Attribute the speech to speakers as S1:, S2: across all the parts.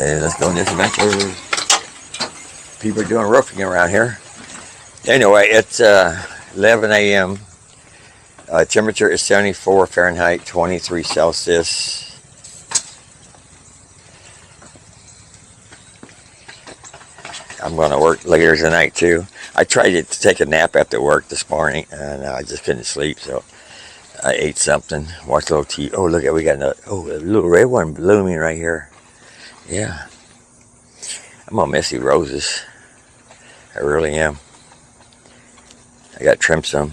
S1: Okay, let's go on this adventure. People are doing roofing around here. Anyway, it's 11 a.m. Temperature is 74 Fahrenheit, 23 Celsius. I'm going to work later tonight too. I tried to take a nap after work this morning, and I just couldn't sleep, so I ate something, watched a little TV. Oh, look at, we got another, oh, a little red one blooming right here. Yeah. I'm gonna miss these roses. I really am. I got to trim some.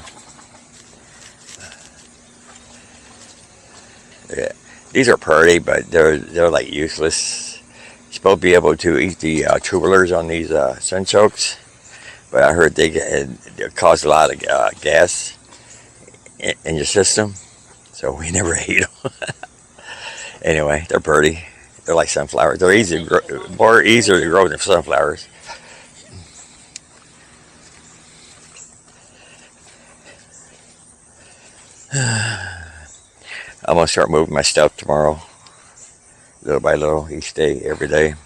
S1: Yeah. These are pretty, but they're like useless. You're supposed to be able to eat the tubulars on these sunchokes, but I heard they cause a lot of gas in your system, so we never ate them. Anyway, they're pretty. They're like sunflowers. They're easy to grow, more easier to grow than sunflowers. I'm gonna start moving my stuff tomorrow, little by little, each day, every day.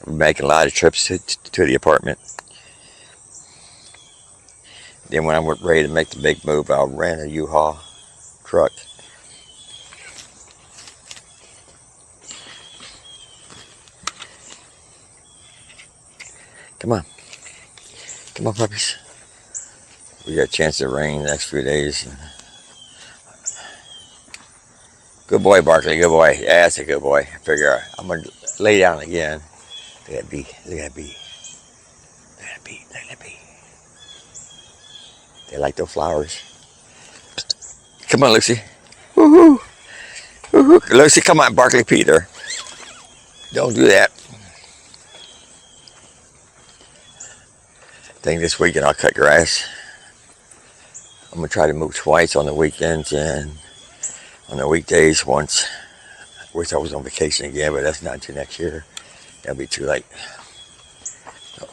S1: I'm making a lot of trips to the apartment. Then when I'm ready to make the big move, I'll rent a U-Haul truck. Come on. Come on, puppies. We got a chance of rain the next few days. Good boy, Barkley. Good boy. Yeah, that's a good boy. I figure I'm going to lay down again. Look at that bee. Look at that bee. Look at that bee. Look at that bee. They like those flowers. Come on, Lucy. Woohoo. Woohoo. Lucy, come on, Barkley Peter. Don't do that. I think this weekend I'll cut grass. I'm going to try to move twice on the weekends and on the weekdays once. I wish I was on vacation again, but that's not until next year. That'll be too late. So.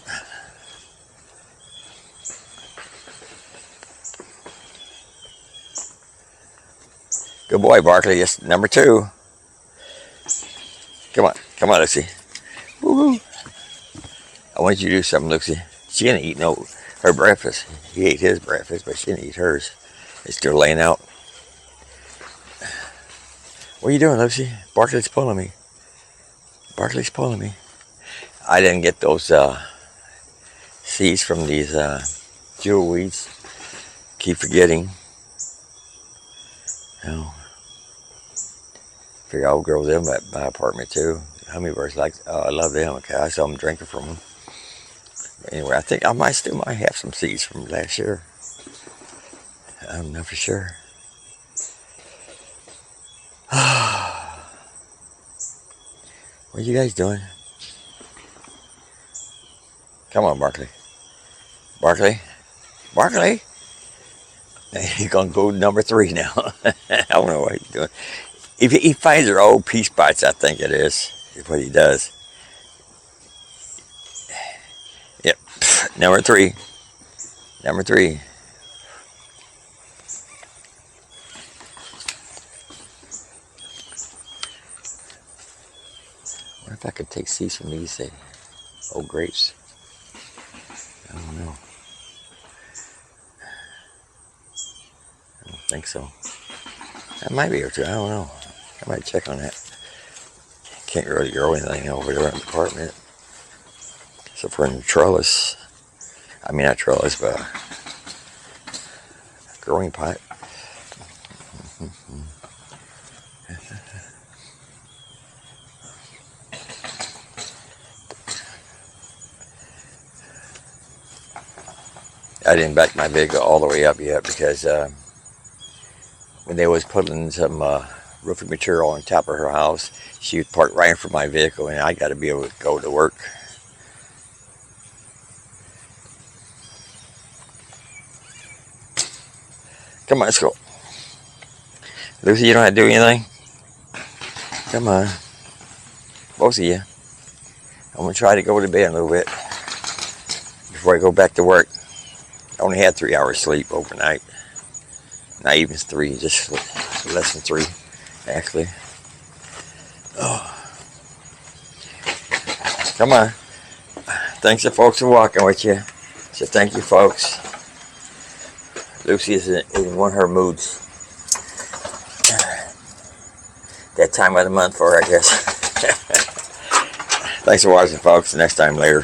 S1: Good boy, Barkley. Yes, number 2. Come on. Come on, Lucy. Woo-hoo. I want you to do something, Lucy. She didn't eat her breakfast. He ate his breakfast, but she didn't eat hers. It's still laying out. What are you doing, Lucy? Barkley's pulling me. Barkley's pulling me. I didn't get those seeds from these jewel weeds. Keep forgetting. Oh. Figure I'll grow them at my apartment too. Hummingbirds I love them. Okay, I saw them drinking from them. Anyway, I think I still might have some seeds from last year. I don't know for sure. What are you guys doing? Come on, Barkley. Barkley? Barkley? He's going to go number 3 now. I don't know what he's doing. If he finds their old pea spots, I think it is what he does. Yep. Number 3. Number 3. I wonder if I could take seeds from these old grapes. I don't know. I don't think so. I might be able to. I don't know. I might check on that. Can't really grow anything over there in the apartment. Except for in the trellis. I mean, not trellis, but growing pot. I didn't back my vehicle all the way up yet because when they was putting some roofing material on top of her house, she would park right in front of my vehicle, and I got to be able to go to work. Come on, let's go. Lucy, you don't have to do anything? Come on. Both of you. I'm going to try to go to bed a little bit before I go back to work. I only had 3 hours sleep overnight. Not even 3, just less than 3, actually. Oh. Come on. Thanks to folks for walking with you. So thank you, folks. Lucy is in one of her moods. That time of the month for her, I guess. Thanks for watching, folks. Next time later.